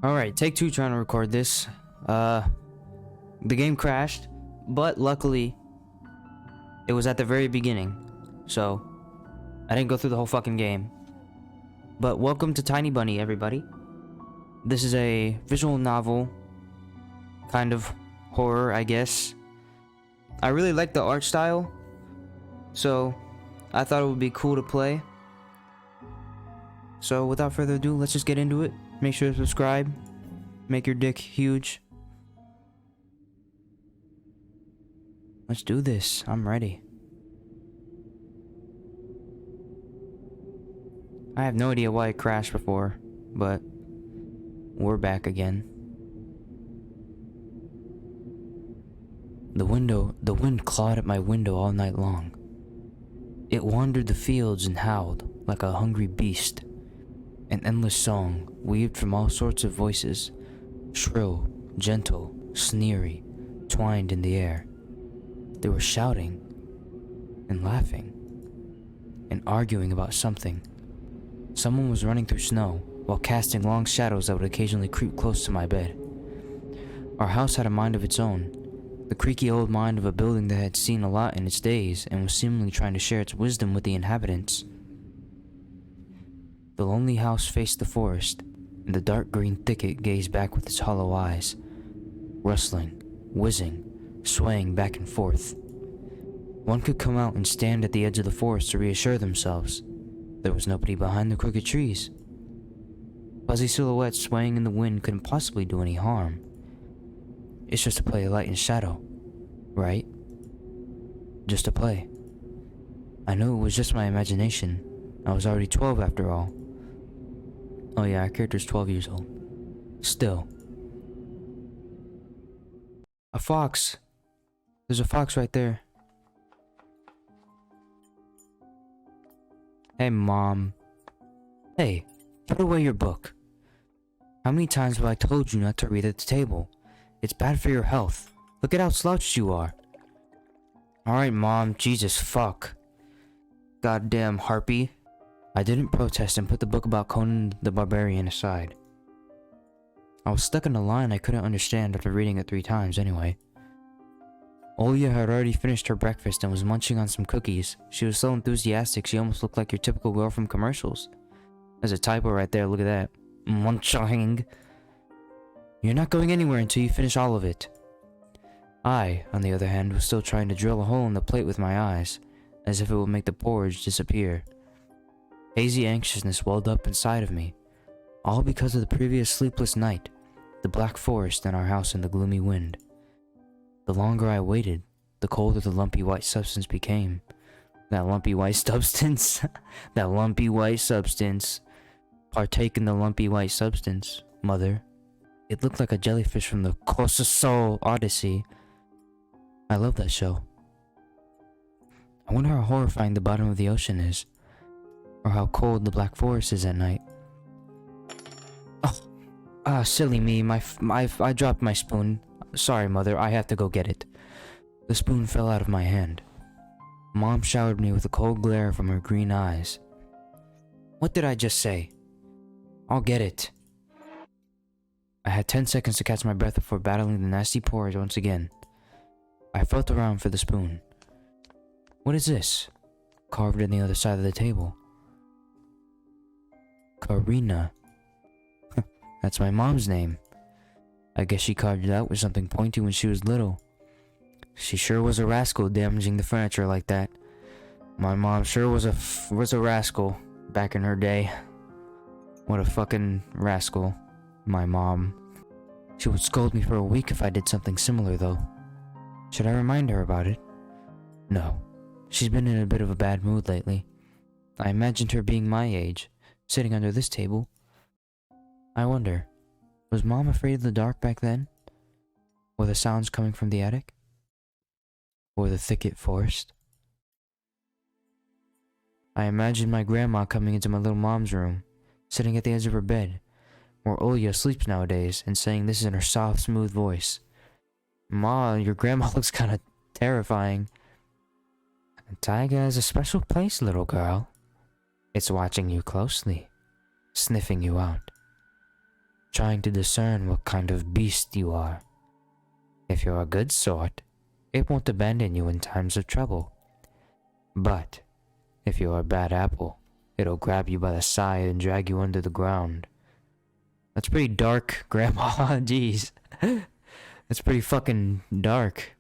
Alright, take two trying to record this. The game crashed, but luckily, it was at the very beginning. So, I didn't go through the whole fucking game. But welcome to Tiny Bunny, everybody. This is a visual novel, kind of horror, I guess. I really like the art style, so I thought it would be cool to play. So without further ado, let's just get into it. Make sure to subscribe. Make your dick huge. Let's do this. I'm ready. I have no idea why it crashed before, but we're back again. The wind clawed at my window all night long. It wandered the fields and howled like a hungry beast. An endless song weaved from all sorts of voices, shrill, gentle, sneery, twined in the air. They were shouting and laughing and arguing about something. Someone was running through snow while casting long shadows that would occasionally creep close to my bed. Our house had a mind of its own, the creaky old mind of a building that had seen a lot in its days and was seemingly trying to share its wisdom with the inhabitants. The lonely house faced the forest, and the dark green thicket gazed back with its hollow eyes, rustling, whizzing, swaying back and forth. One could come out and stand at the edge of the forest to reassure themselves. There was nobody behind the crooked trees. Fuzzy silhouettes swaying in the wind couldn't possibly do any harm. It's just a play of light and shadow, right? Just a play. I knew it was just my imagination. I was already 12 after all. Oh yeah, our character's 12 years old. Still. A fox. There's a fox right there. Hey, Mom. Hey, put away your book. How many times have I told you not to read at the table? It's bad for your health. Look at how slouched you are. Alright, Mom. Jesus fuck. Goddamn harpy. I didn't protest and put the book about Conan the Barbarian aside. I was stuck in a line I couldn't understand after reading it 3 times anyway. Olya had already finished her breakfast and was munching on some cookies. She was so enthusiastic she almost looked like your typical girl from commercials. There's a typo right there, look at that. Munching. You're not going anywhere until you finish all of it. I, on the other hand, was still trying to drill a hole in the plate with my eyes, as if it would make the porridge disappear. Hazy anxiousness welled up inside of me, all because of the previous sleepless night, the black forest and our house in the gloomy wind. The longer I waited, the colder the lumpy white substance became. That lumpy white substance? That lumpy white substance. Partake in the lumpy white substance, Mother. It looked like a jellyfish from the Colossal Odyssey. I love that show. I wonder how horrifying the bottom of the ocean is. Or how cold the black forest is at night. Oh, silly me, I dropped my spoon. Sorry, Mother, I have to go get it. The spoon fell out of my hand. Mom showered me with a cold glare from her green eyes. What did I just say? I'll get it. I had 10 seconds to catch my breath before battling the nasty porridge once again. I felt around for the spoon. What is this? Carved in the other side of the table. Karina. That's my mom's name. I guess she carved it out with something pointy when she was little. She sure was a rascal damaging the furniture like that. My mom sure was a rascal back in her day. What a fucking rascal, my mom. She would scold me for a week if I did something similar though. Should I remind her about it? No. She's been in a bit of a bad mood lately. I imagined her being my age, sitting under this table. I wonder, was Mom afraid of the dark back then? Or the sounds coming from the attic? Or the thicket forest? I imagined my grandma coming into my little mom's room, sitting at the edge of her bed, where Olya sleeps nowadays, and saying this in her soft, smooth voice. Ma, your grandma looks kinda terrifying. Taiga is a special place, little girl. It's watching you closely, sniffing you out. trying to discern what kind of beast you are. If you're a good sort, it won't abandon you in times of trouble. But if you're a bad apple, it'll grab you by the side and drag you under the ground. That's pretty dark, Grandma. Jeez. That's pretty fucking dark.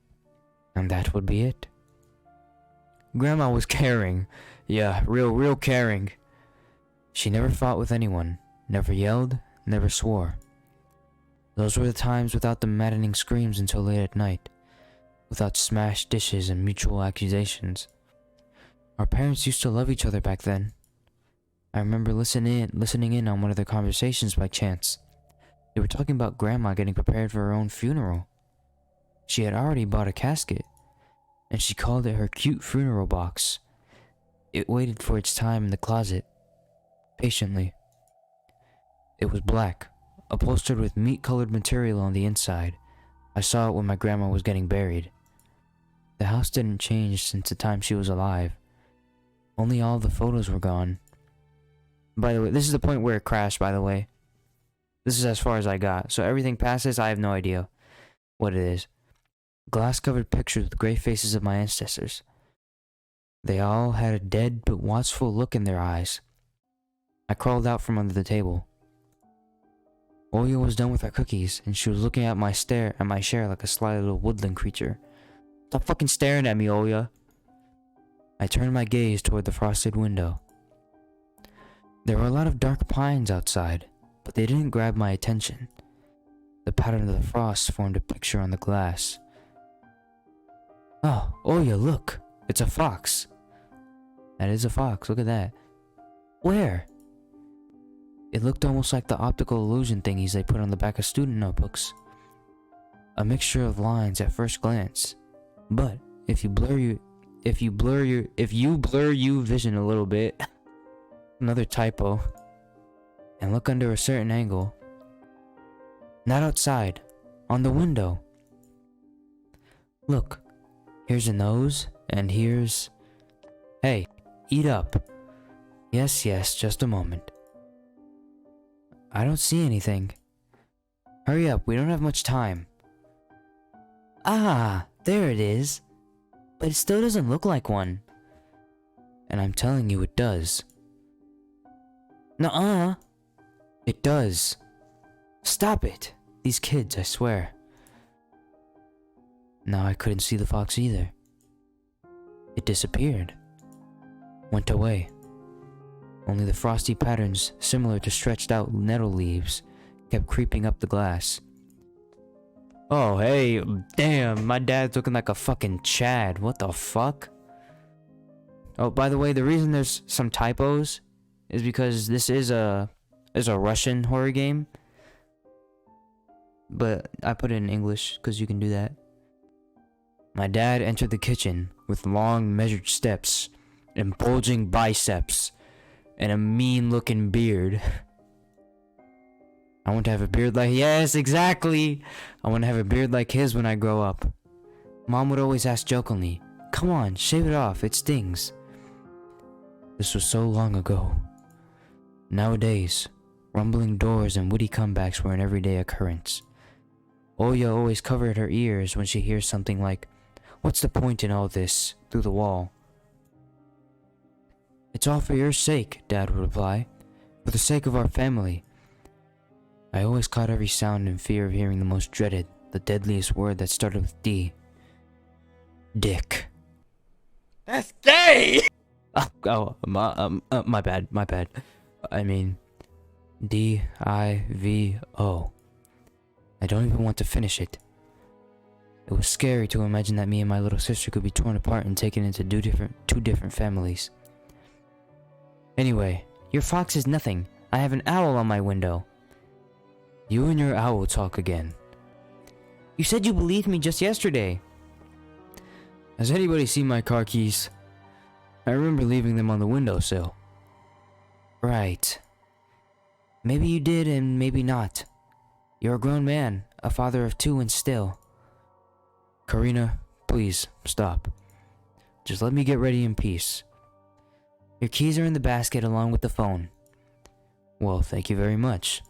And that would be it. Grandma was caring. Yeah, real caring. She never fought with anyone, never yelled, never swore. Those were the times without the maddening screams until late at night, without smashed dishes and mutual accusations. Our parents used to love each other back then. I remember listening in on one of their conversations by chance. They were talking about Grandma getting prepared for her own funeral. She had already bought a casket, and she called it her cute funeral box. It waited for its time in the closet, patiently. It was black, upholstered with meat-colored material on the inside. I saw it when my grandma was getting buried. The house didn't change since the time she was alive. Only all the photos were gone. By the way, this is the point where it crashed, by the way. This is as far as I got, so everything past this, I have no idea what it is. Glass-covered pictures with gray faces of my ancestors. They all had a dead but watchful look in their eyes. I crawled out from under the table. Oya was done with her cookies, and she was looking at my share like a sly little woodland creature. Stop fucking staring at me, Oya. I turned my gaze toward the frosted window. There were a lot of dark pines outside, but they didn't grab my attention. The pattern of the frost formed a picture on the glass. Oh, Oya, look! It's a fox! That is a fox, look at that. Where? It looked almost like the optical illusion thingies they put on the back of student notebooks. A mixture of lines at first glance. But if you blur your vision a little bit, another typo, and look under a certain angle. Not outside, on the window. Look, here's a nose, and here's... Hey, eat up. Yes, just a moment. I don't see anything. Hurry up, we don't have much time. Ah, there it is. But it still doesn't look like one. And I'm telling you it does. Nuh-uh. It does. Stop it. These kids, I swear. Now I couldn't see the fox either. It disappeared. Went away. Only the frosty patterns, similar to stretched out nettle leaves, kept creeping up the glass. Oh, hey, damn, my dad's looking like a fucking Chad. What the fuck? Oh, by the way, the reason there's some typos is because this is a Russian horror game. But I put it in English because you can do that. My dad entered the kitchen with long measured steps and bulging biceps and a mean-looking beard. I want to have a beard like... Yes, exactly! I want to have a beard like his when I grow up. Mom would always ask jokingly, "Come on, shave it off, it stings." This was so long ago. Nowadays, rumbling doors and witty comebacks were an everyday occurrence. Oya always covered her ears when she hears something like, "What's the point in all this?" through the wall. "It's all for your sake," Dad would reply. "For the sake of our family." I always caught every sound in fear of hearing the most dreaded, the deadliest word that started with D. Dick. That's gay! My bad. I mean, D-I-V-O. I don't even want to finish it. It was scary to imagine that me and my little sister could be torn apart and taken into two different families. Anyway, your fox is nothing. I have an owl on my window. You and your owl talk again. You said you believed me just yesterday. Has anybody seen my car keys? I remember leaving them on the windowsill. Right. Maybe you did and maybe not. You're a grown man, a father of 2 and still. Karina, please, stop. Just let me get ready in peace. Your keys are in the basket along with the phone. Well, thank you very much.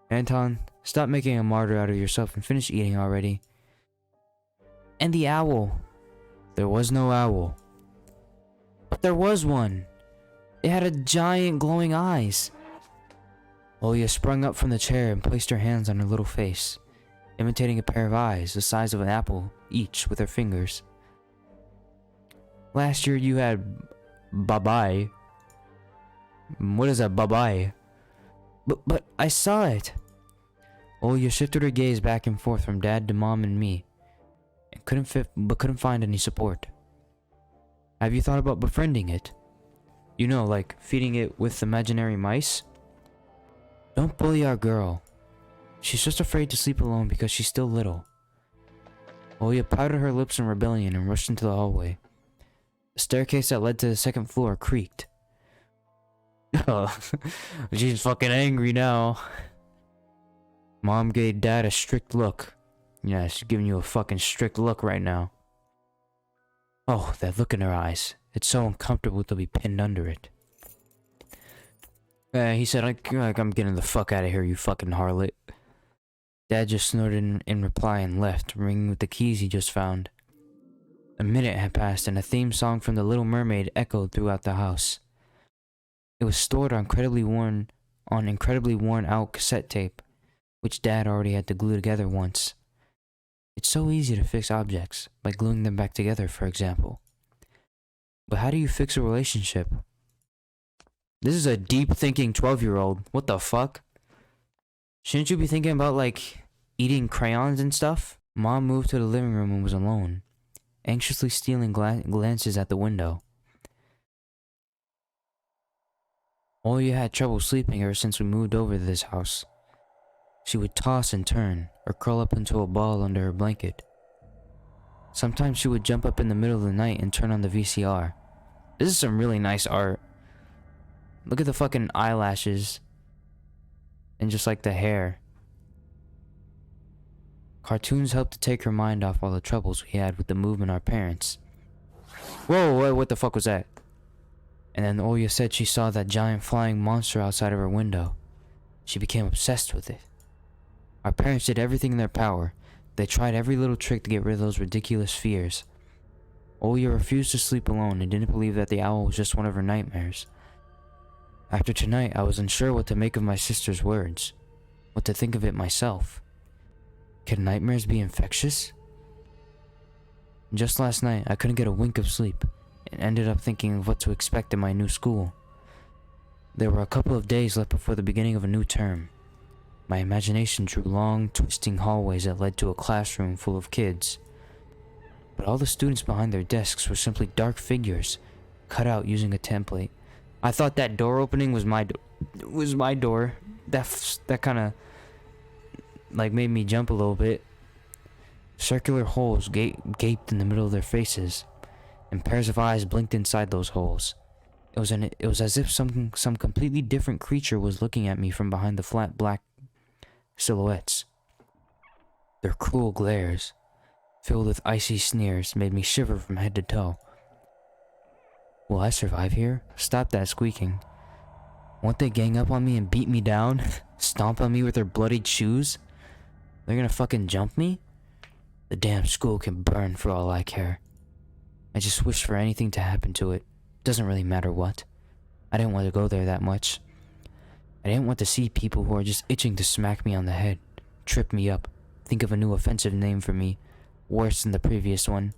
Anton, stop making a martyr out of yourself and finish eating already. And the owl. There was no owl. But there was one. It had a giant glowing eyes. Oya sprung up from the chair and placed her hands on her little face, imitating a pair of eyes the size of an apple each with her fingers. Last year you had bye-bye. What is that bye-bye? But I saw it. Oya shifted her gaze back and forth from Dad to Mom and me, and couldn't find any support. Have you thought about befriending it? You know, like feeding it with imaginary mice? Don't bully our girl. She's just afraid to sleep alone because she's still little. Oya pouted her lips in rebellion and rushed into the hallway. The staircase that led to the second floor creaked. Oh, she's fucking angry now. Mom gave Dad a strict look. Yeah, she's giving you a fucking strict look right now. Oh, that look in her eyes. It's so uncomfortable to be pinned under it. He said, I'm getting the fuck out of here, you fucking harlot. Dad just snorted in reply and left, ringing with the keys he just found. A minute had passed and a theme song from The Little Mermaid echoed throughout the house. It was stored on incredibly worn out cassette tape, which Dad already had to glue together once. It's so easy to fix objects, by gluing them back together, for example. But how do you fix a relationship? This is a deep-thinking 12-year-old. What the fuck? Shouldn't you be thinking about, like, eating crayons and stuff? Mom moved to the living room and was alone, anxiously stealing glances at the window. Oya had trouble sleeping ever since we moved over to this house. She would toss and turn, or curl up into a ball under her blanket. Sometimes she would jump up in the middle of the night and turn on the VCR. This is some really nice art. Look at the fucking eyelashes. And just like the hair. Cartoons helped to take her mind off all the troubles we had with the move and our parents. Whoa, what the fuck was that? And then Oya said she saw that giant flying monster outside of her window. She became obsessed with it. Our parents did everything in their power. They tried every little trick to get rid of those ridiculous fears. Oya refused to sleep alone and didn't believe that the owl was just one of her nightmares. After tonight, I was unsure what to make of my sister's words, what to think of it myself. Can nightmares be infectious? Just last night, I couldn't get a wink of sleep, and ended up thinking of what to expect in my new school. There were a couple of days left before the beginning of a new term. My imagination drew long, twisting hallways that led to a classroom full of kids. But all the students behind their desks were simply dark figures, cut out using a template. I thought that door opening was my door. That kind of like made me jump a little bit. Circular holes gaped in the middle of their faces, and pairs of eyes blinked inside those holes. It was as if some completely different creature was looking at me from behind the flat black silhouettes. Their cruel glares, filled with icy sneers, made me shiver from head to toe. Will I survive here? Stop that squeaking. Won't they gang up on me and beat me down? Stomp on me with their bloodied shoes? They're gonna fucking jump me? The damn school can burn for all I care. I just wish for anything to happen to it. Doesn't really matter what. I didn't want to go there that much. I didn't want to see people who are just itching to smack me on the head, trip me up, think of a new offensive name for me, worse than the previous one.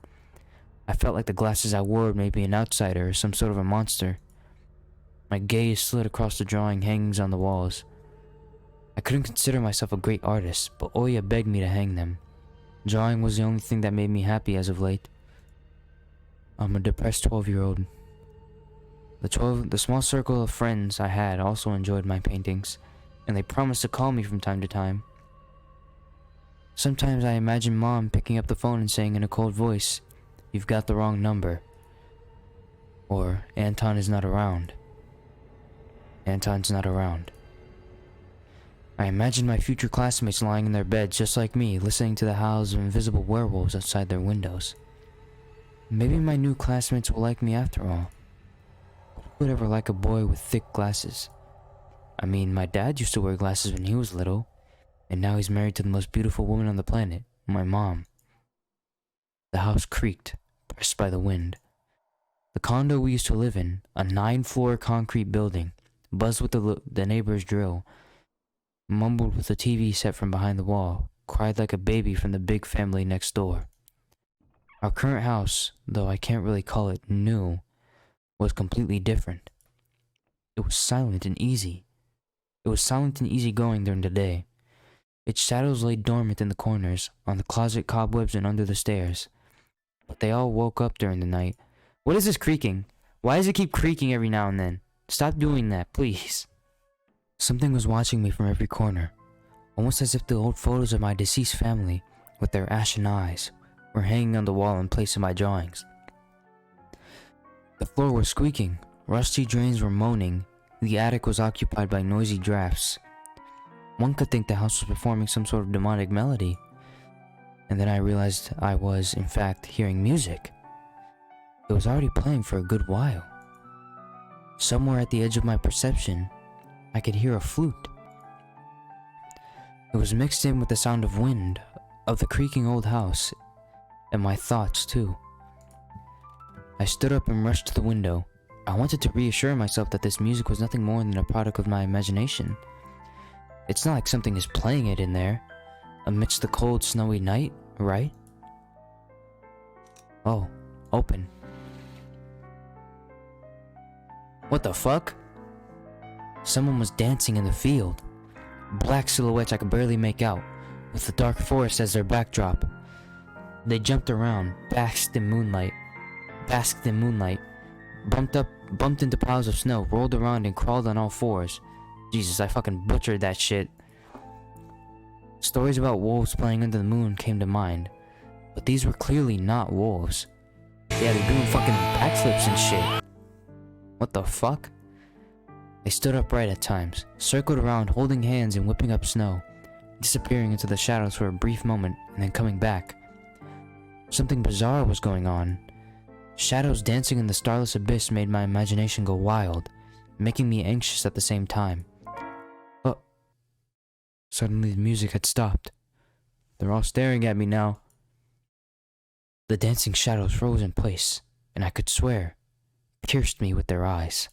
I felt like the glasses I wore made me an outsider or some sort of a monster. My gaze slid across the drawing hangings on the walls. I couldn't consider myself a great artist, but Oya begged me to hang them. Drawing was the only thing that made me happy as of late. I'm a depressed 12-year-old. The small circle of friends I had also enjoyed my paintings, and they promised to call me from time to time. Sometimes I imagine Mom picking up the phone and saying in a cold voice, "You've got the wrong number." Or, "Anton is not around." Anton's not around. I imagine my future classmates lying in their beds just like me, listening to the howls of invisible werewolves outside their windows. Maybe my new classmates will like me after all. Who would ever like a boy with thick glasses? I mean, my dad used to wear glasses when he was little, And now he's married to the most beautiful woman on the planet, my mom. The house creaked, pressed by the wind. The condo we used to live in, a 9-floor concrete building, buzzed with the neighbor's drill, mumbled with the TV set from behind the wall, cried like a baby from the big family next door. Our current house, though I can't really call it new, was completely different. It was silent and easy. It was silent and easygoing during the day. Its shadows lay dormant in the corners, on the closet cobwebs and under the stairs. But they all woke up during the night. What is this creaking? Why does it keep creaking every now and then? Stop doing that, please. Something was watching me from every corner, almost as if the old photos of my deceased family, with their ashen eyes, were hanging on the wall in place of my drawings. The floor was squeaking, rusty drains were moaning, the attic was occupied by noisy drafts. One could think the house was performing some sort of demonic melody, and then I realized I was, in fact, hearing music. It was already playing for a good while. Somewhere at the edge of my perception, I could hear a flute. It was mixed in with the sound of wind, of the creaking old house, and my thoughts too. I stood up and rushed to the window. I wanted to reassure myself that this music was nothing more than a product of my imagination. It's not like something is playing it in there, amidst the cold, snowy night, right? Oh, open. What the fuck? Someone was dancing in the field. Black silhouettes I could barely make out, with the dark forest as their backdrop. They jumped around, basked in moonlight, bumped into piles of snow, rolled around and crawled on all fours. Jesus, I fucking butchered that shit. Stories about wolves playing under the moon came to mind, but these were clearly not wolves. Yeah, they're doing fucking backflips and shit. What the fuck? They stood upright at times, circled around holding hands and whipping up snow, disappearing into the shadows for a brief moment and then coming back. Something bizarre was going on. Shadows dancing in the starless abyss made my imagination go wild, making me anxious at the same time. But suddenly the music had stopped. They're all staring at me now. The dancing shadows froze in place, and I could swear, pierced me with their eyes.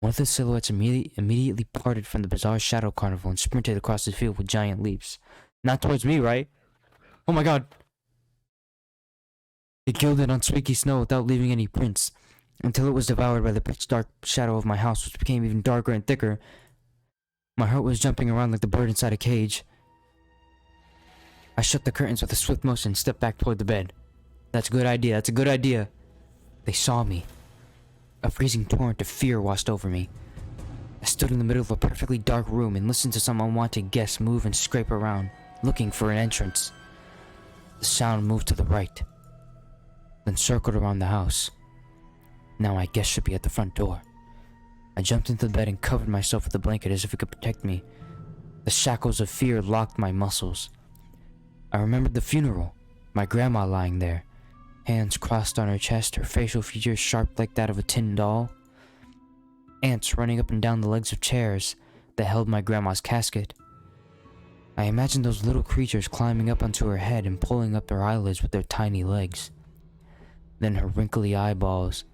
One of the silhouettes immediately parted from the bizarre shadow carnival and sprinted across the field with giant leaps. Not towards me, right? Oh my god! It gilded on streaky snow without leaving any prints, until it was devoured by the pitch-dark shadow of my house, which became even darker and thicker. My heart was jumping around like the bird inside a cage. I shut the curtains with a swift motion and stepped back toward the bed. That's a good idea, that's a good idea. They saw me. A freezing torrent of fear washed over me. I stood in the middle of a perfectly dark room and listened to some unwanted guests move and scrape around, looking for an entrance. The sound moved to the right, then circled around the house. Now my guest should be at the front door. I jumped into the bed and covered myself with a blanket as if it could protect me. The shackles of fear locked my muscles. I remembered the funeral, my grandma lying there, hands crossed on her chest, her facial features sharp like that of a tin doll. Ants running up and down the legs of chairs that held my grandma's casket. I imagined those little creatures climbing up onto her head and pulling up her eyelids with their tiny legs. Then her wrinkly eyeballs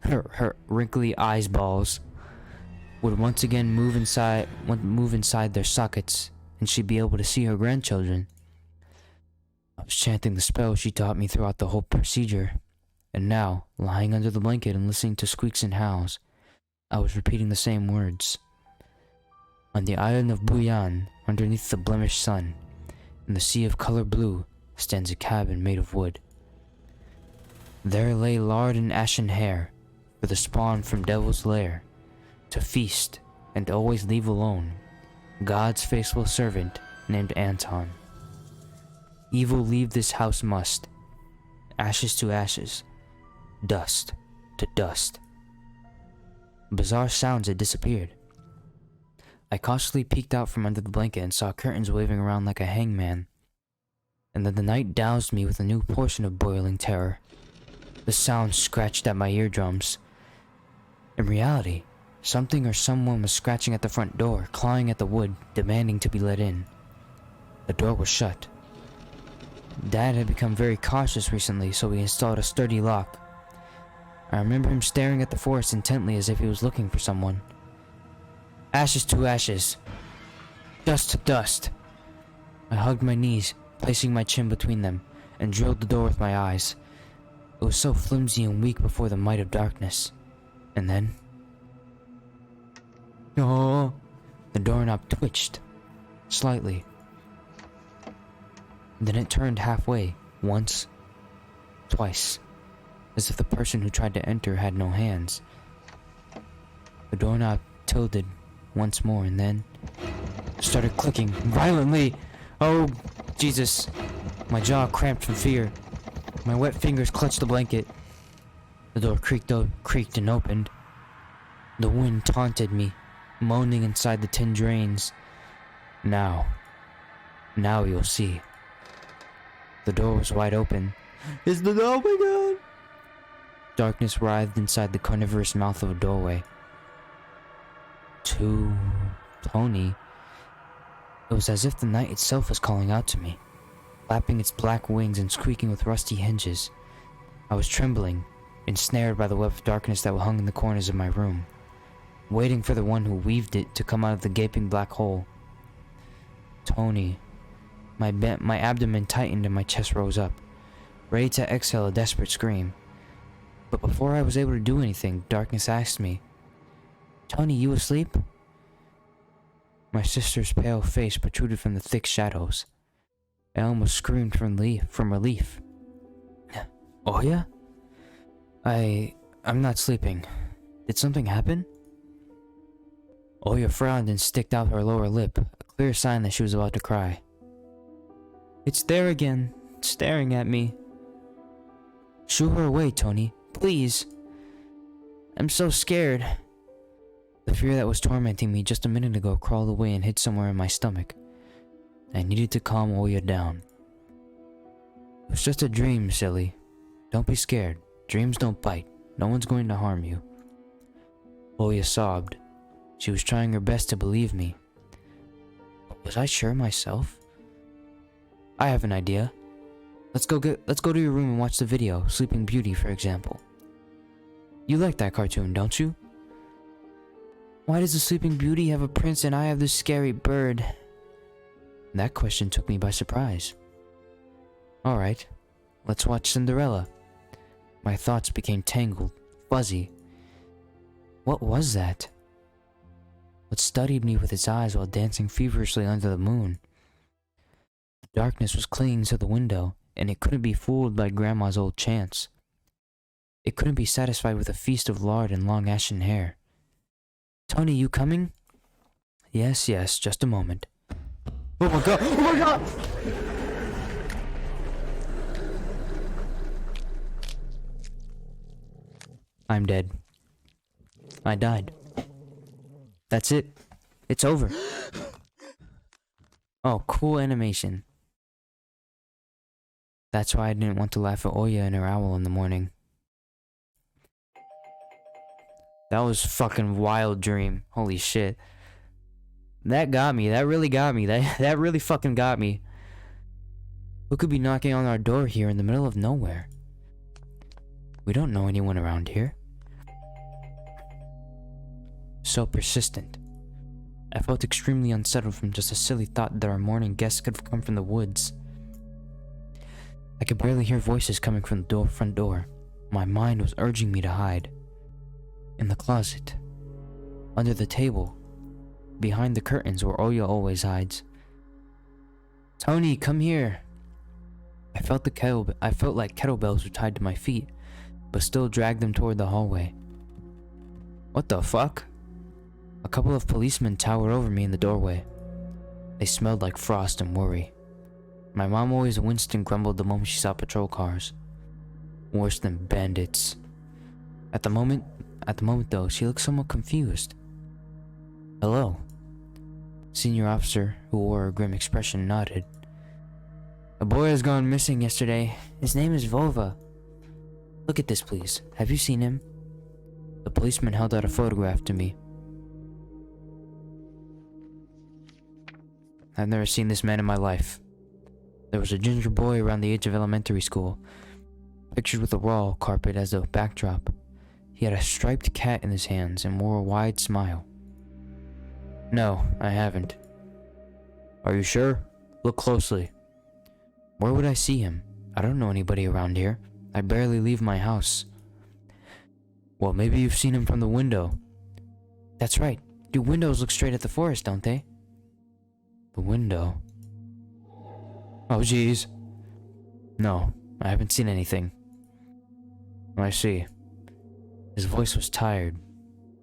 would once again move inside their sockets, and she'd be able to see her grandchildren. I was chanting the spell she taught me throughout the whole procedure, and now, lying under the blanket and listening to squeaks and howls, I was repeating the same words. On the island of Buyan, underneath the blemished sun, in the sea of color blue, stands a cabin made of wood. There lay lard and ashen hair, for the spawn from devil's lair, to feast and always leave alone, God's faithful servant named Anton. Evil leave this house must, ashes to ashes, dust to dust. Bizarre sounds had disappeared. I cautiously peeked out from under the blanket and saw curtains waving around like a hangman. And then the night doused me with a new portion of boiling terror. The sound scratched at my eardrums. In reality, something or someone was scratching at the front door, clawing at the wood, demanding to be let in. The door was shut. Dad had become very cautious recently, so he installed a sturdy lock. I remember him staring at the forest intently as if he was looking for someone. Ashes to ashes. Dust to dust. I hugged my knees, placing my chin between them, and drilled the door with my eyes. It was so flimsy and weak before the might of darkness. And then... oh! The doorknob twitched. Slightly. Then it turned halfway. Once. Twice. As if the person who tried to enter had no hands. The doorknob tilted once more and then... started clicking violently. Oh, Jesus. My jaw cramped from fear. My wet fingers clutched the blanket. The door creaked and opened. The wind taunted me, moaning inside the tin drains. Now you'll see. The door was wide open. Oh my God! Darkness writhed inside the carnivorous mouth of a doorway. To Tony. It was as if the night itself was calling out to me, flapping its black wings and squeaking with rusty hinges. I was trembling, ensnared by the web of darkness that hung in the corners of my room, waiting for the one who weaved it to come out of the gaping black hole. Tony. My abdomen tightened and my chest rose up, ready to exhale a desperate scream. But before I was able to do anything, darkness asked me, "Tony, you asleep?" My sister's pale face protruded from the thick shadows. I almost screamed from relief. Oh yeah? I'm not sleeping. Did something happen? Oya frowned and sticked out her lower lip, a clear sign that she was about to cry. It's there again, staring at me. Shoo her away, Tony, please. I'm so scared. The fear that was tormenting me just a minute ago crawled away and hid somewhere in my stomach. I needed to calm Oya down. It was just a dream, silly. Don't be scared. Dreams don't bite. No one's going to harm you. Oya sobbed. She was trying her best to believe me. But was I sure myself? I have an idea. Let's go to your room and watch the video, Sleeping Beauty, for example. You like that cartoon, don't you? Why does the Sleeping Beauty have a prince and I have this scary bird? That question took me by surprise. Alright, let's watch Cinderella. My thoughts became tangled, fuzzy. What was that? What studied me with its eyes while dancing feverishly under the moon? The darkness was clinging to the window, and it couldn't be fooled by Grandma's old chants. It couldn't be satisfied with a feast of lard and long ashen hair. Tony, you coming? Yes, just a moment. Oh my God! Oh my God! I'm dead. I died. That's it. It's over. Oh, cool animation. That's why I didn't want to laugh at Oya and her owl in the morning. That was fucking wild dream. Holy shit. That got me. That really got me. That really fucking got me. Who could be knocking on our door here in the middle of nowhere? We don't know anyone around here. So persistent. I felt extremely unsettled from just a silly thought that our morning guest could have come from the woods. I could barely hear voices coming from the front door. My mind was urging me to hide. In the closet. Under the table. Behind the curtains where Oya always hides. Tony, come here. I felt like kettlebells were tied to my feet, but still dragged them toward the hallway. What the fuck? A couple of policemen towered over me in the doorway. They smelled like frost and worry. My mom always winced and grumbled the moment she saw patrol cars. Worse than bandits. At the moment though, she looked somewhat confused. Hello. Senior officer, who wore a grim expression, nodded. A boy has gone missing yesterday. His name is Vova. Look at this, please. Have you seen him? The policeman held out a photograph to me. I've never seen this man in my life. There was a ginger boy around the age of elementary school, pictured with a wall carpet as a backdrop. He had a striped cat in his hands and wore a wide smile. No, I haven't. Are you sure? Look closely. Where would I see him? I don't know anybody around here. I barely leave my house. Well, maybe you've seen him from the window. That's right. Your windows look straight at the forest, don't they? The window? Oh, jeez. No, I haven't seen anything. I see. His voice was tired,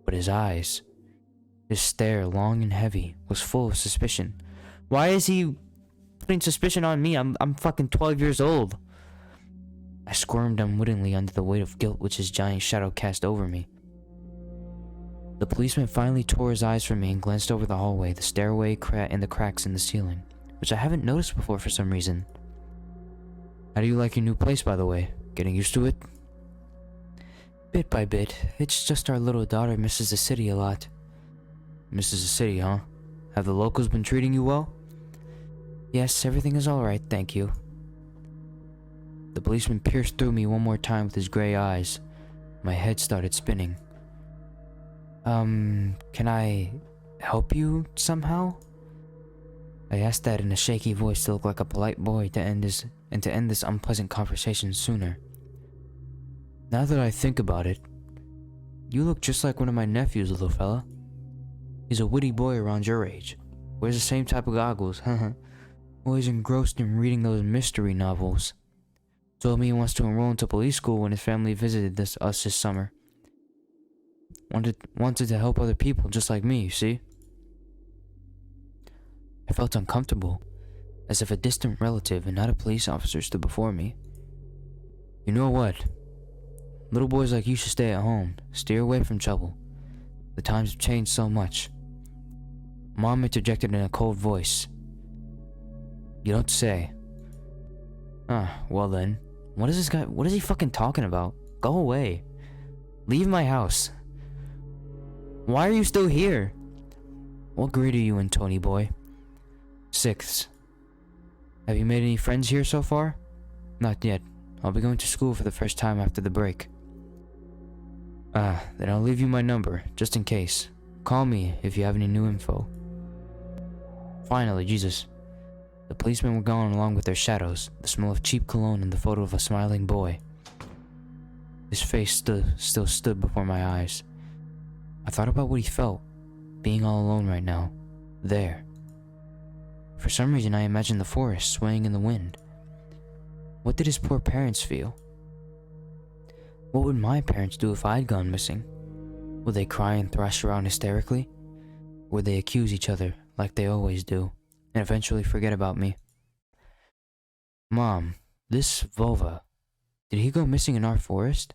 but his eyes, his stare, long and heavy, was full of suspicion. Why is he putting suspicion on me? I'm fucking 12 years old. I squirmed unwittingly under the weight of guilt which his giant shadow cast over me. The policeman finally tore his eyes from me and glanced over the hallway, the stairway, and the cracks in the ceiling, which I haven't noticed before for some reason. How do you like your new place, by the way? Getting used to it? Bit by bit. It's just our little daughter misses the city a lot. Misses the city, huh? Have the locals been treating you well? Yes, everything is alright, thank you. The policeman pierced through me one more time with his gray eyes. My head started spinning. Can I help you somehow? I asked that in a shaky voice to look like a polite boy to end this unpleasant conversation sooner. Now that I think about it, you look just like one of my nephews, little fella. He's a witty boy around your age. Wears the same type of goggles, always engrossed in reading those mystery novels. Told me he wants to enroll into police school when his family visited us this summer. Wanted to help other people just like me, you see? I felt uncomfortable, as if a distant relative and not a police officer stood before me. You know what? Little boys like you should stay at home, steer away from trouble. The times have changed so much. Mom interjected in a cold voice. You don't say. Well then. What is he fucking talking about? Go away. Leave my house. Why are you still here? What grade are you in, Tony boy? 6th. Have you made any friends here so far? Not yet. I'll be going to school for the first time after the break. Then I'll leave you my number, just in case. Call me if you have any new info. Finally, Jesus. The policemen were gone along with their shadows, the smell of cheap cologne and the photo of a smiling boy. His face still stood before my eyes. I thought about what he felt, being all alone right now, there. For some reason I imagined the forest swaying in the wind. What did his poor parents feel? What would my parents do if I'd gone missing? Would they cry and thrash around hysterically? Or would they accuse each other like they always do, and eventually forget about me? Mom, this Vova, did he go missing in our forest?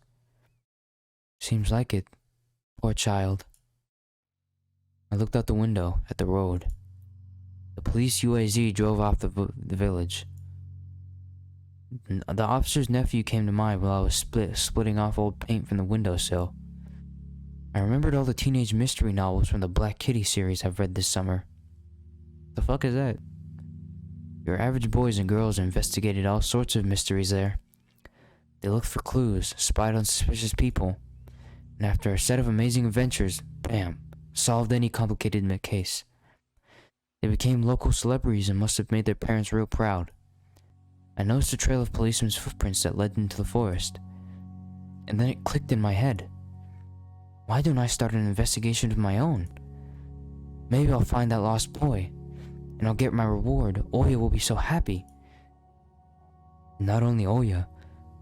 Seems like it. Poor child. I looked out the window at the road. The police UAZ drove off the village. The officer's nephew came to mind while I was splitting off old paint from the windowsill. I remembered all the teenage mystery novels from the Black Kitty series I've read this summer. The fuck is that? Your average boys and girls investigated all sorts of mysteries there. They looked for clues, spied on suspicious people, and after a set of amazing adventures, bam, solved any complicated case. They became local celebrities and must have made their parents real proud. I noticed a trail of policemen's footprints that led into the forest, and then it clicked in my head. Why don't I start an investigation of my own? Maybe I'll find that lost boy, and I'll get my reward. Oya will be so happy. Not only Oya,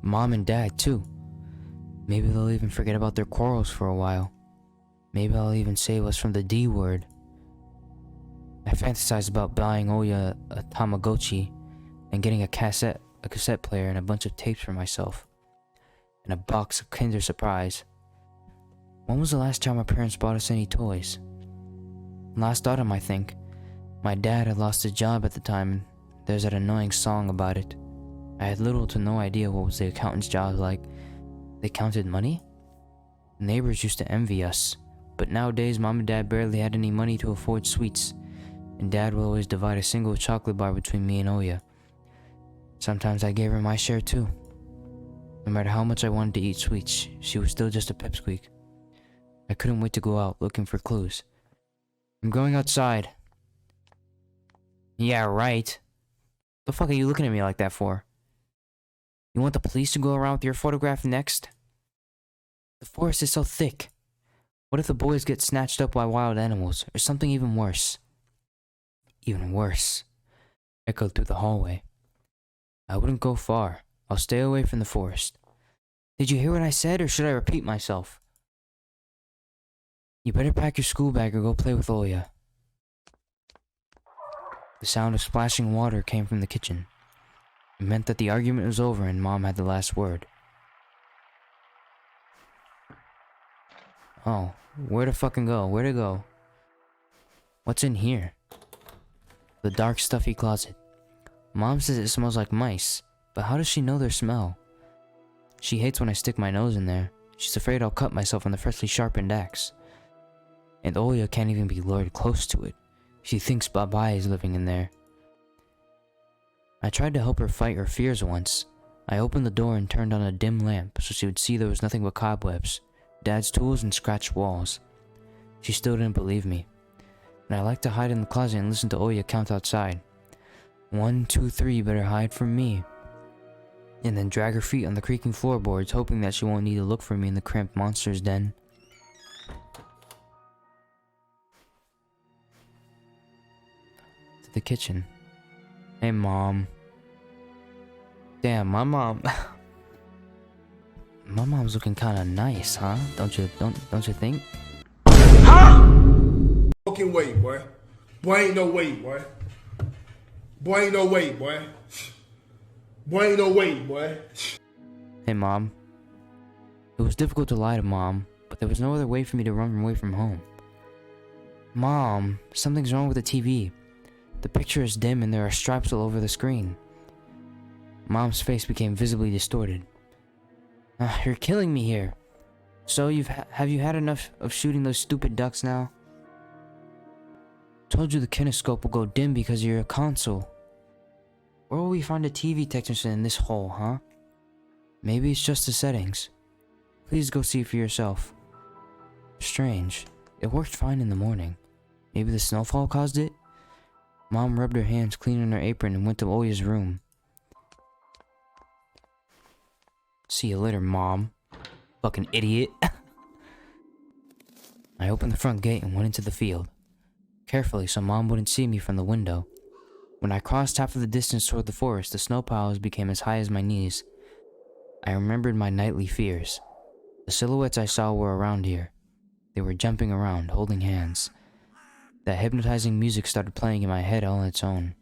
Mom and Dad too. Maybe they'll even forget about their quarrels for a while. Maybe I'll even save us from the D word. I fantasized about buying Oya a Tamagotchi and getting a cassette player and a bunch of tapes for myself, and a box of Kinder Surprise. When was the last time my parents bought us any toys? Last autumn, I think. My dad had lost his job at the time, and there's that annoying song about it. I had little to no idea what was the accountant's job like. They counted money? The neighbors used to envy us, but nowadays Mom and Dad barely had any money to afford sweets, and Dad will always divide a single chocolate bar between me and Oya. Sometimes I gave her my share too. No matter how much I wanted to eat sweets, she was still just a pipsqueak. I couldn't wait to go out looking for clues. I'm going outside. Yeah, right. The fuck are you looking at me like that for? You want the police to go around with your photograph next? The forest is so thick. What if the boys get snatched up by wild animals, or something even worse? Even worse, echoed through the hallway. I wouldn't go far. I'll stay away from the forest. Did you hear what I said, or should I repeat myself? You better pack your school bag or go play with Oya. The sound of splashing water came from the kitchen. It meant that the argument was over and Mom had the last word. Oh, where to fucking go? Where to go? What's in here? The dark, stuffy closet. Mom says it smells like mice, but how does she know their smell? She hates when I stick my nose in there. She's afraid I'll cut myself on the freshly sharpened axe. And Oya can't even be lured close to it. She thinks Babai is living in there. I tried to help her fight her fears once. I opened the door and turned on a dim lamp so she would see there was nothing but cobwebs, Dad's tools, and scratched walls. She still didn't believe me. And I like to hide in the closet and listen to Oya count outside. 1, 2, 3, better hide from me. And then drag her feet on the creaking floorboards, hoping that she won't need to look for me in the cramped monster's den. To the kitchen. Hey, Mom. Damn, my mom. My mom's looking kind of nice, huh? Don't you think? Fucking way, boy. Boy, ain't no way, boy. Boy, ain't no way, boy. Boy, ain't no way, boy. Hey, Mom. It was difficult to lie to Mom, but there was no other way for me to run away from home. Mom, something's wrong with the TV. The picture is dim and there are stripes all over the screen. Mom's face became visibly distorted. You're killing me here. So have you had enough of shooting those stupid ducks now? Told you the kinescope will go dim because of your console. Where will we find a TV technician in this hole, huh? Maybe it's just the settings. Please go see for yourself. Strange. It worked fine in the morning. Maybe the snowfall caused it? Mom rubbed her hands clean on her apron and went to Oya's room. See you later, Mom. Fucking idiot. I opened the front gate and went into the field. Carefully so Mom wouldn't see me from the window. When I crossed half of the distance toward the forest, the snow piles became as high as my knees. I remembered my nightly fears. The silhouettes I saw were around here. They were jumping around, holding hands. That hypnotizing music started playing in my head all on its own.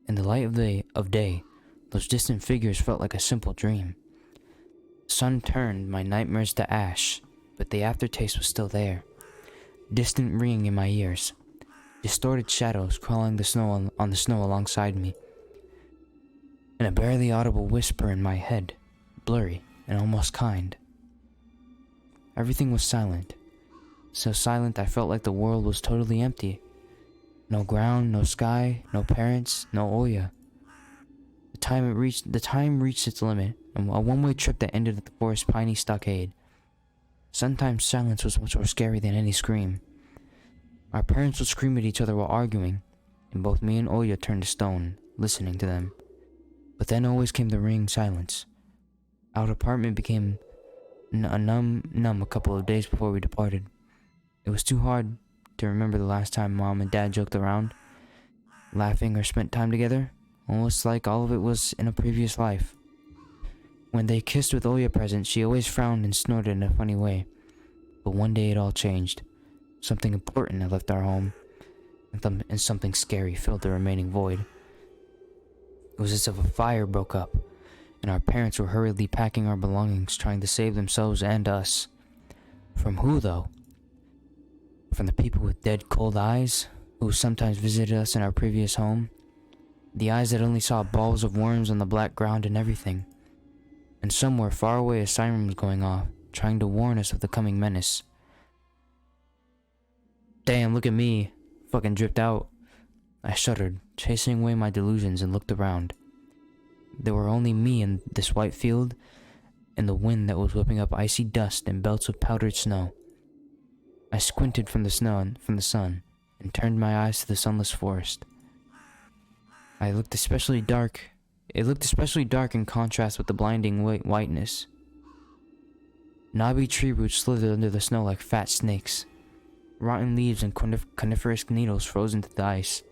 In the light of day, those distant figures felt like a simple dream. The sun turned my nightmares to ash, but the aftertaste was still there. Distant ringing in my ears. Distorted shadows crawling on the snow alongside me. And a barely audible whisper in my head, blurry and almost kind. Everything was silent. So silent I felt like the world was totally empty. No ground, no sky, no parents, no Oya. The time reached its limit, and a one-way trip that ended at the forest's piney stockade. Sometimes silence was much more scary than any scream. Our parents would scream at each other while arguing, and both me and Oya turned to stone, listening to them. But then always came the ringing silence. Our apartment became numb a couple of days before we departed. It was too hard to remember the last time Mom and Dad joked around, laughing or spent time together, almost like all of it was in a previous life. When they kissed with Oya present, she always frowned and snorted in a funny way. But one day it all changed. Something important had left our home, and something scary filled the remaining void. It was as if a fire broke up, and our parents were hurriedly packing our belongings, trying to save themselves and us. From who, though? From the people with dead, cold eyes, who sometimes visited us in our previous home. The eyes that only saw balls of worms on the black ground and everything. And somewhere far away a siren was going off, trying to warn us of the coming menace. Damn, look at me. Fucking dripped out. I shuddered, chasing away my delusions, and looked around. There were only me and this white field, and the wind that was whipping up icy dust and belts of powdered snow. I squinted from the sun, and turned my eyes to the sunless forest. It looked especially dark in contrast with the blinding whiteness. Knobby tree roots slithered under the snow like fat snakes. Rotten leaves and coniferous needles froze into the ice.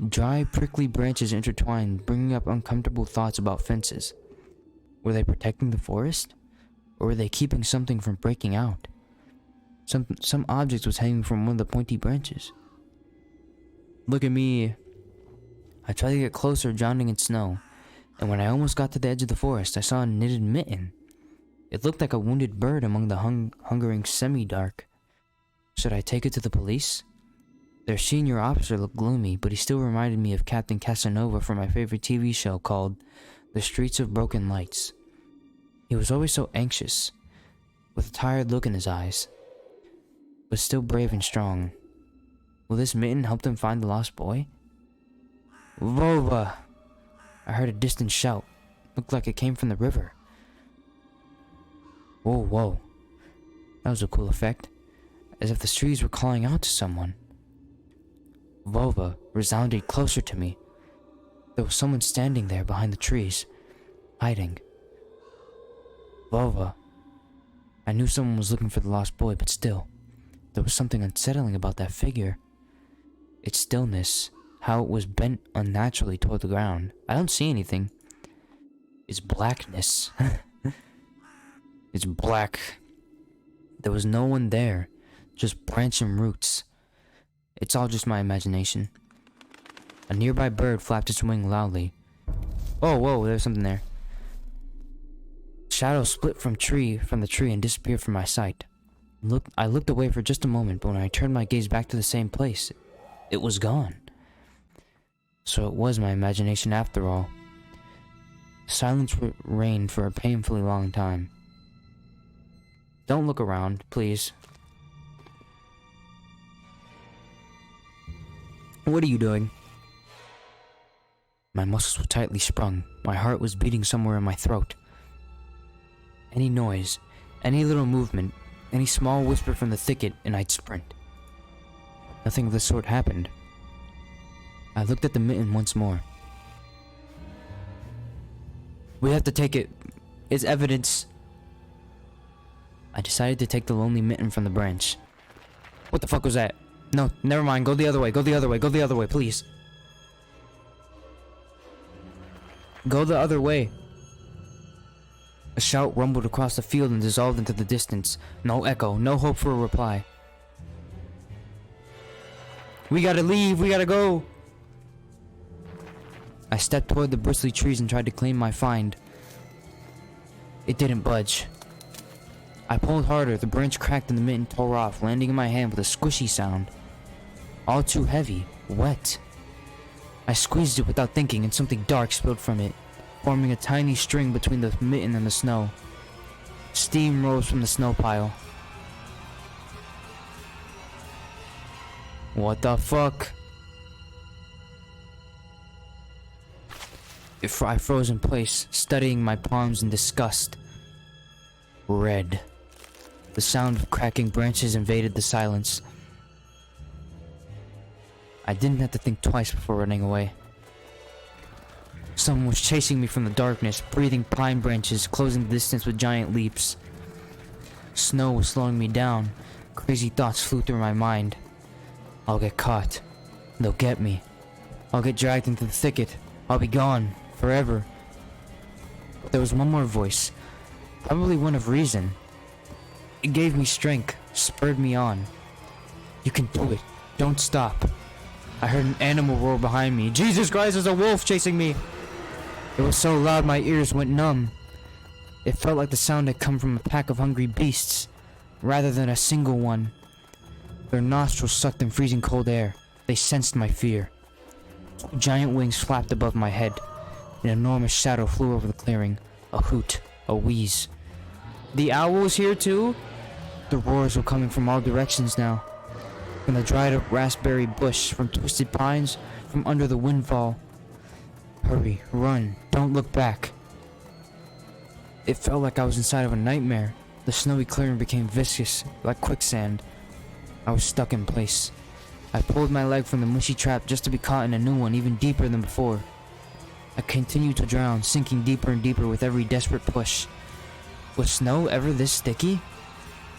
Dry, prickly branches intertwined, bringing up uncomfortable thoughts about fences. Were they protecting the forest? Or were they keeping something from breaking out? Some object was hanging from one of the pointy branches. Look at me. I tried to get closer, drowning in snow, and when I almost got to the edge of the forest, I saw a knitted mitten. It looked like a wounded bird among the hungering semi-dark. Should I take it to the police? Their senior officer looked gloomy, but he still reminded me of Captain Casanova from my favorite TV show called The Streets of Broken Lights. He was always so anxious, with a tired look in his eyes, but still brave and strong. Will this mitten help them find the lost boy? Vova! I heard a distant shout. Looked like it came from the river. Whoa. That was a cool effect. As if the trees were calling out to someone. Vova resounded closer to me. There was someone standing there behind the trees, hiding. Vova. I knew someone was looking for the lost boy, but still, there was something unsettling about that figure. Its stillness, how it was bent unnaturally toward the ground. I don't see anything. Its blackness. It's black. There was no one there, just branching roots. It's all just my imagination. A nearby bird flapped its wing loudly. Oh, whoa, there's something there. Shadow split from the tree and disappeared from my sight. I looked away for just a moment, but when I turned my gaze back to the same place, it was gone. So it was my imagination after all. Silence reigned for a painfully long time. Don't look around, please. What are you doing? My muscles were tightly sprung. My heart was beating somewhere in my throat. Any noise, any little movement, any small whisper from the thicket, and I'd sprint. Nothing of the sort happened. I looked at the mitten once more. We have to take it. It's evidence. I decided to take the lonely mitten from the branch. What the fuck was that? No, never mind. Go the other way. Go the other way. Go the other way, please. Go the other way. A shout rumbled across the field and dissolved into the distance. No echo. No hope for a reply. We gotta leave. We gotta go. I stepped toward the bristly trees and tried to claim my find. It didn't budge. I pulled harder, the branch cracked and the mitten tore off, landing in my hand with a squishy sound. All too heavy, wet. I squeezed it without thinking and something dark spilled from it, forming a tiny string between the mitten and the snow. Steam rose from the snow pile. What the fuck? I froze in place, studying my palms in disgust. Red. The sound of cracking branches invaded the silence. I didn't have to think twice before running away. Someone was chasing me from the darkness, breathing pine branches, closing the distance with giant leaps. Snow was slowing me down. Crazy thoughts flew through my mind. I'll get caught. They'll get me. I'll get dragged into the thicket. I'll be gone. Forever. But there was one more voice. Probably one of reason. It gave me strength, spurred me on. You can do it. Don't stop. I heard an animal roar behind me. Jesus Christ, there's a wolf chasing me! It was so loud my ears went numb. It felt like the sound had come from a pack of hungry beasts, rather than a single one. Their nostrils sucked in freezing cold air. They sensed my fear. Giant wings flapped above my head. An enormous shadow flew over the clearing. A hoot. A wheeze. The owl was here too? The roars were coming from all directions now. From the dried up raspberry bush, from twisted pines, from under the windfall. Hurry, run, don't look back. It felt like I was inside of a nightmare. The snowy clearing became viscous, like quicksand. I was stuck in place. I pulled my leg from the mushy trap just to be caught in a new one even deeper than before. I continued to drown, sinking deeper and deeper with every desperate push. Was snow ever this sticky?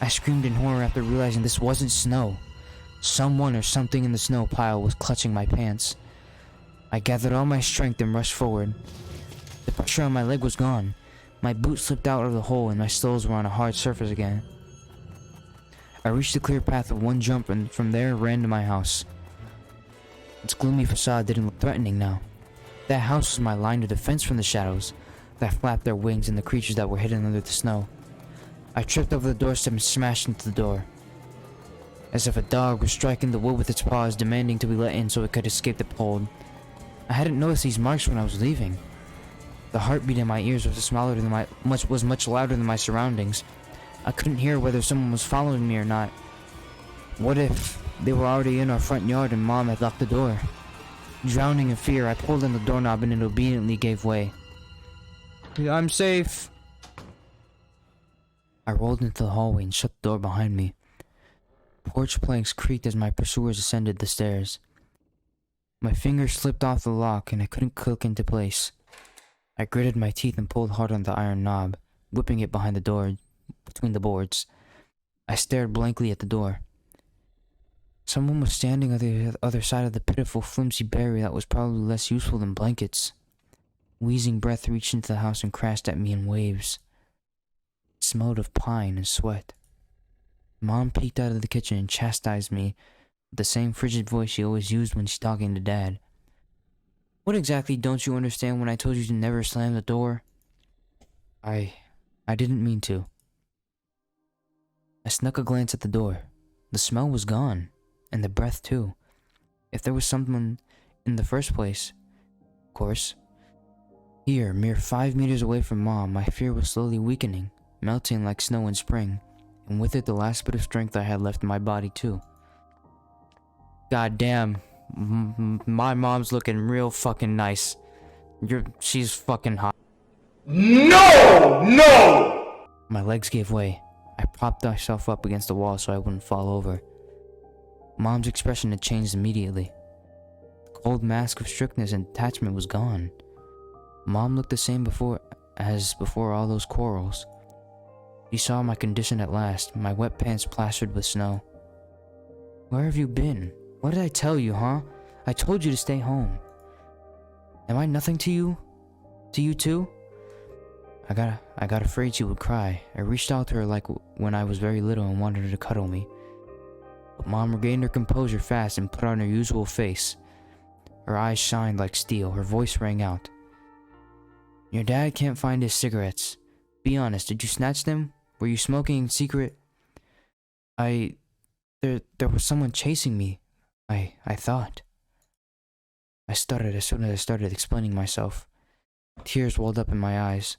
I screamed in horror after realizing this wasn't snow. Someone or something in the snow pile was clutching my pants. I gathered all my strength and rushed forward. The pressure on my leg was gone. My boot slipped out of the hole and my soles were on a hard surface again. I reached the clear path of one jump and from there ran to my house. Its gloomy facade didn't look threatening now. That house was my line of defense from the shadows that flapped their wings and the creatures that were hidden under the snow. I tripped over the doorstep and smashed into the door. As if a dog was striking the wood with its paws, demanding to be let in so it could escape the cold. I hadn't noticed these marks when I was leaving. The heartbeat in my ears was much louder than my surroundings. I couldn't hear whether someone was following me or not. What if they were already in our front yard and Mom had locked the door? Drowning in fear, I pulled on the doorknob and it obediently gave way. I'm safe. I rolled into the hallway and shut the door behind me. Porch planks creaked as my pursuers ascended the stairs. My fingers slipped off the lock and I couldn't click into place. I gritted my teeth and pulled hard on the iron knob, whipping it behind the door, between the boards. I stared blankly at the door. Someone was standing on the other side of the pitiful, flimsy barrier that was probably less useful than blankets. Wheezing breath reached into the house and crashed at me in waves. It smelled of pine and sweat. Mom peeked out of the kitchen and chastised me with the same frigid voice she always used when she's talking to Dad. What exactly don't you understand when I told you to never slam the door? I didn't mean to. I snuck a glance at the door. The smell was gone, and the breath too. If there was someone in the first place, of course. Here, mere 5 meters away from Mom, my fear was slowly weakening, melting like snow in spring, and with it the last bit of strength I had left in my body too. God damn, my mom's looking real fucking nice. She's fucking hot. No! No! My legs gave way. I propped myself up against the wall so I wouldn't fall over. Mom's expression had changed immediately. The cold mask of strictness and detachment was gone. Mom looked the same as before all those quarrels. She saw my condition at last, my wet pants plastered with snow. Where have you been? What did I tell you, huh? I told you to stay home. Am I nothing to you? To you too? I got afraid she would cry. I reached out to her like when I was very little and wanted her to cuddle me. But Mom regained her composure fast and put on her usual face. Her eyes shined like steel. Her voice rang out. Your dad can't find his cigarettes. Be honest, did you snatch them? Were you smoking in secret? There was someone chasing me. I thought. I stuttered as soon as I started explaining myself. Tears welled up in my eyes.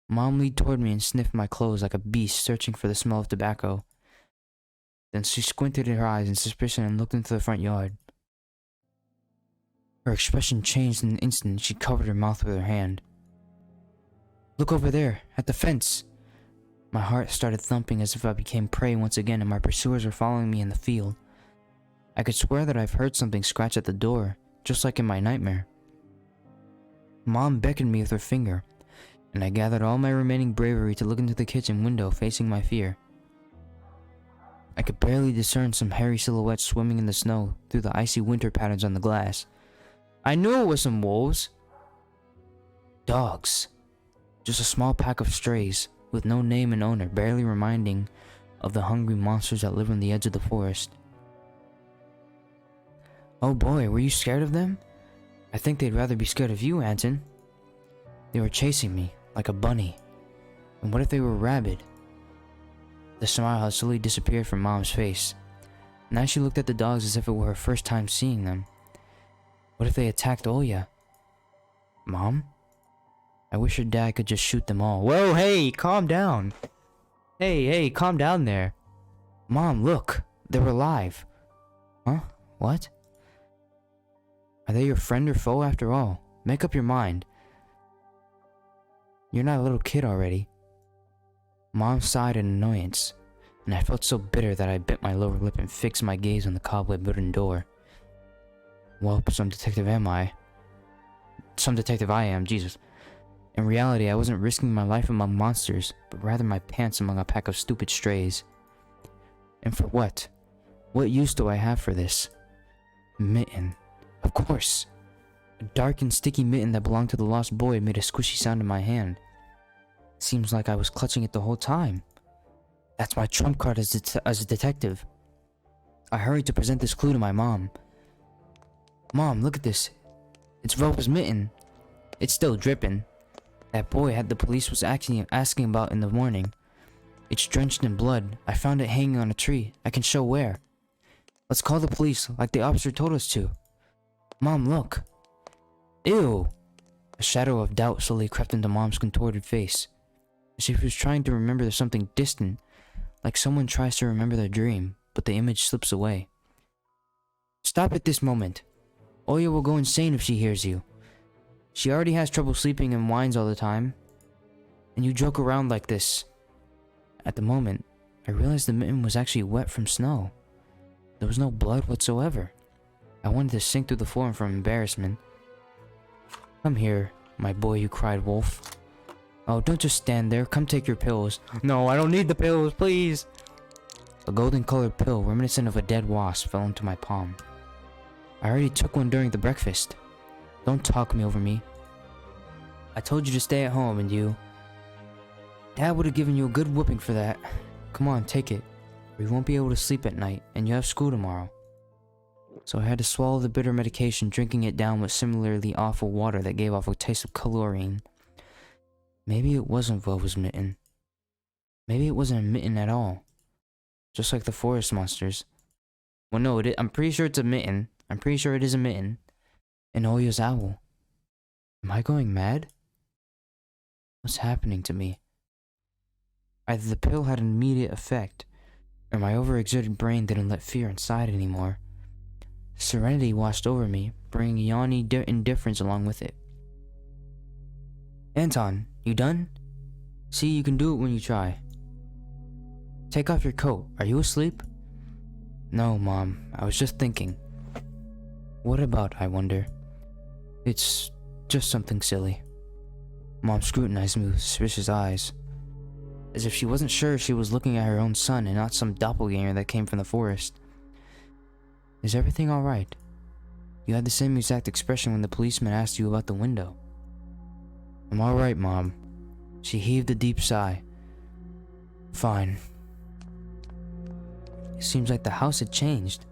Mom leaned toward me and sniffed my clothes like a beast searching for the smell of tobacco. Then she squinted her eyes in suspicion and looked into the front yard. Her expression changed in an instant and she covered her mouth with her hand. Look over there, at the fence. My heart started thumping as if I became prey once again and my pursuers were following me in the field. I could swear that I've heard something scratch at the door, just like in my nightmare. Mom beckoned me with her finger, and I gathered all my remaining bravery to look into the kitchen window facing my fear. I could barely discern some hairy silhouettes swimming in the snow through the icy winter patterns on the glass. I knew it was some wolves. Dogs. Just a small pack of strays, with no name and owner, barely reminding of the hungry monsters that live on the edge of the forest. Oh boy, were you scared of them? I think they'd rather be scared of you, Anton. They were chasing me, like a bunny. And what if they were rabid? The smile had slowly disappeared from Mom's face. Now she looked at the dogs as if it were her first time seeing them. What if they attacked Oya? Mom? I wish her dad could just shoot them all. Whoa, hey, calm down. Hey, calm down there. Mom, look. They're alive. Huh? What? Are they your friend or foe after all? Make up your mind. You're not a little kid already. Mom sighed in annoyance, and I felt so bitter that I bit my lower lip and fixed my gaze on the cobweb wooden door. Well, some detective I am, Jesus. In reality, I wasn't risking my life among monsters, but rather my pants among a pack of stupid strays. And for what? What use do I have for this? Mitten. Of course. A dark and sticky mitten that belonged to the lost boy made a squishy sound in my hand. Seems like I was clutching it the whole time. That's my trump card as a detective. I hurried to present this clue to my mom. Mom, look at this. It's Rova's mitten. It's still dripping. That boy the police was asking about in the morning. It's drenched in blood. I found it hanging on a tree. I can show where. Let's call the police like the officer told us to. Mom, look. Ew. A shadow of doubt slowly crept into Mom's contorted face. She was trying to remember something distant, like someone tries to remember their dream, but the image slips away. Stop at this moment. Oya will go insane if she hears you. She already has trouble sleeping and whines all the time. And you joke around like this. At the moment, I realized the mitten was actually wet from snow. There was no blood whatsoever. I wanted to sink through the floor from embarrassment. Come here, my boy, you cried, Wolf. Oh, don't just stand there. Come take your pills. No, I don't need the pills, please. A golden-colored pill, reminiscent of a dead wasp, fell into my palm. I already took one during the breakfast. Don't talk me over me. I told you to stay at home, and you... Dad would have given you a good whooping for that. Come on, take it. Or you won't be able to sleep at night, and you have school tomorrow. So I had to swallow the bitter medication, drinking it down with similarly awful water that gave off a taste of chlorine. Maybe it wasn't Vova's mitten. Maybe it wasn't a mitten at all. Just like the forest monsters. Well, no, I'm pretty sure it's a mitten. I'm pretty sure it is a mitten. And Oya's owl. Am I going mad? What's happening to me? Either the pill had an immediate effect, or my overexerted brain didn't let fear inside anymore. Serenity washed over me, bringing yawny indifference along with it. Anton, you done? See, you can do it when you try. Take off your coat. Are you asleep? No, Mom. I was just thinking. What about, I wonder? It's just something silly. Mom scrutinized me with suspicious eyes, as if she wasn't sure she was looking at her own son and not some doppelganger that came from the forest. Is everything alright? You had the same exact expression when the policeman asked you about the window. I'm alright, Mom. She heaved a deep sigh. Fine. It seems like the house had changed.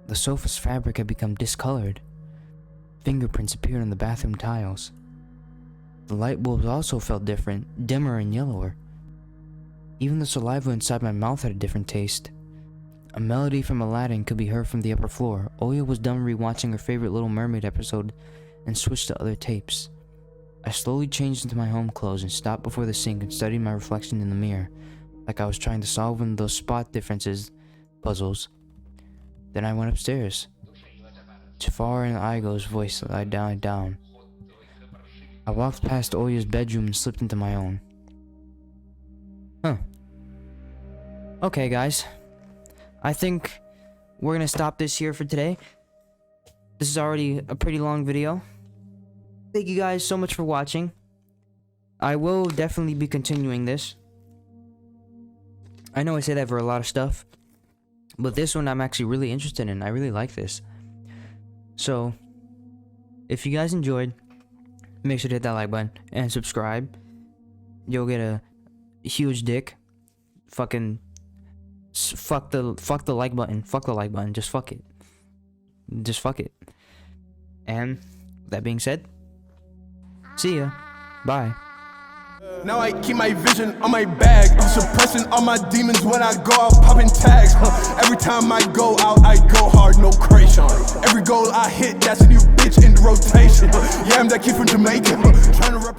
The sofa's fabric had become discolored. Fingerprints appeared on the bathroom tiles. The light bulbs also felt different, dimmer and yellower. Even the saliva inside my mouth had a different taste. A melody from Aladdin could be heard from the upper floor. Oya was done rewatching her favorite Little Mermaid episode and switched to other tapes. I slowly changed into my home clothes and stopped before the sink and studied my reflection in the mirror, like I was trying to solve one of those spot differences puzzles. Then I went upstairs. Jafar and Igo's voice died down. I walked past Oya's bedroom and slipped into my own. Okay, guys. I think we're gonna stop this here for today. This is already a pretty long video. Thank you guys so much for watching. I will definitely be continuing this. I know I say that for a lot of stuff, but this one I'm actually really interested in. I really like this. So, if you guys enjoyed, make sure to hit that like button and subscribe. You'll get a huge dick. Fucking fuck the like button. Fuck the like button. Just fuck it. Just fuck it. And that being said, see ya. Bye. Now I keep my vision on my bag. I'm suppressing all my demons when I go out popping tags. Every time I go out, I go hard, no creation. Every goal I hit, that's a new bitch in the rotation. Yeah, I'm that kid from Jamaica. Trying to represent.